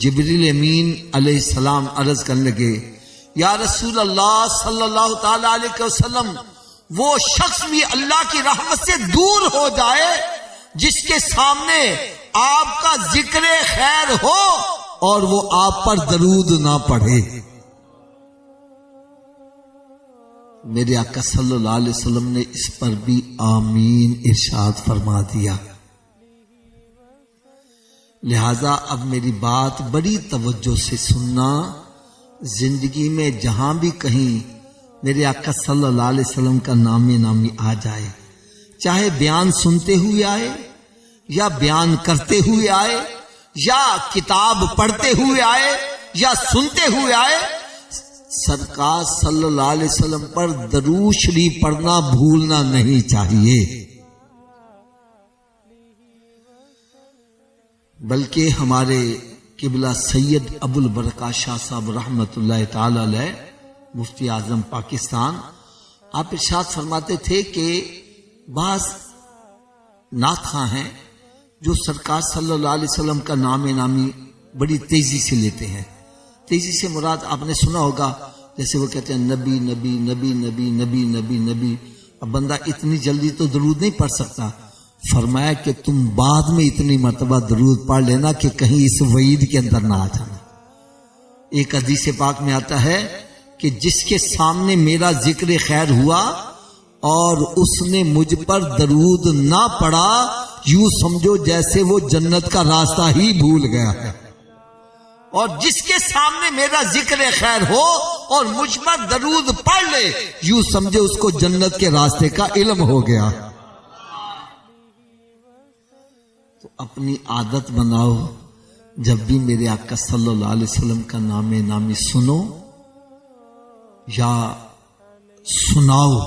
جبریل امین علیہ السلام عرض کرنے لگے یا رسول اللہ صلی اللہ تعالی علیہ وسلم، وہ شخص بھی اللہ کی رحمت سے دور ہو جائے جس کے سامنے آپ کا ذکر خیر ہو اور وہ آپ پر درود نہ پڑھے۔ میرے آقا صلی اللہ علیہ وسلم نے اس پر بھی آمین ارشاد فرما دیا۔ لہذا اب میری بات بڑی توجہ سے سننا، زندگی میں جہاں بھی کہیں میرے آقا صلی اللہ علیہ وسلم کا نامی آ جائے، چاہے بیان سنتے ہوئے آئے یا بیان کرتے ہوئے آئے یا کتاب پڑھتے ہوئے آئے یا سنتے ہوئے آئے، سرکار صلی اللہ علیہ وسلم پر درود شریف پڑھنا بھولنا نہیں چاہیے۔ بلکہ ہمارے قبلہ سید ابو البرکات شاہ صاحب رحمت اللہ تعالی علیہ مفتی اعظم پاکستان، آپ ارشاد فرماتے تھے کہ بعض نعت خواں ہیں جو سرکار صلی اللہ علیہ وسلم کا نامی بڑی تیزی سے لیتے ہیں۔ تیزی سے مراد آپ نے سنا ہوگا، جیسے وہ کہتے ہیں نبی نبی نبی نبی نبی نبی نبی۔ اب بندہ اتنی جلدی تو درود نہیں پڑھ سکتا، فرمایا کہ تم بعد میں اتنی مرتبہ درود پڑھ لینا کہ کہیں اس وعید کے اندر نہ آ جانا۔ ایک حدیث پاک میں آتا ہے کہ جس کے سامنے میرا ذکر خیر ہوا اور اس نے مجھ پر درود نہ پڑھا، یوں سمجھو جیسے وہ جنت کا راستہ ہی بھول گیا ہے، اور جس کے سامنے میرا ذکر خیر ہو اور مجھ پر درود پڑھ لے، یوں سمجھے اس کو جنت کے راستے کا علم ہو گیا۔ تو اپنی عادت بناؤ، جب بھی میرے آقا صلی اللہ علیہ وسلم کا نامی سنو یا سناؤ،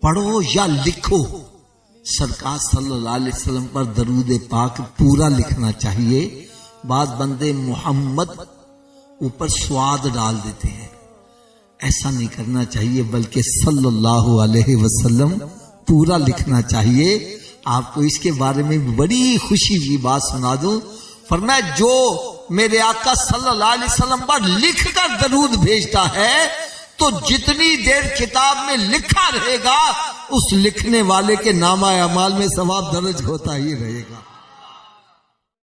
پڑھو یا لکھو، سرکار صلی اللہ علیہ وسلم پر درود پاک پورا لکھنا چاہیے۔ بعض بندے محمد اوپر سواد ڈال دیتے ہیں، ایسا نہیں کرنا چاہیے، بلکہ صلی اللہ علیہ وسلم پورا لکھنا چاہیے۔ آپ کو اس کے بارے میں بڑی خوشی کی بات سنا دوں، فرمایا جو میرے آقا صلی اللہ علیہ وسلم پر لکھ کر درود بھیجتا ہے تو جتنی دیر کتاب میں لکھا رہے گا، اس لکھنے والے کے نامہ اعمال میں ثواب درج ہوتا ہی رہے گا۔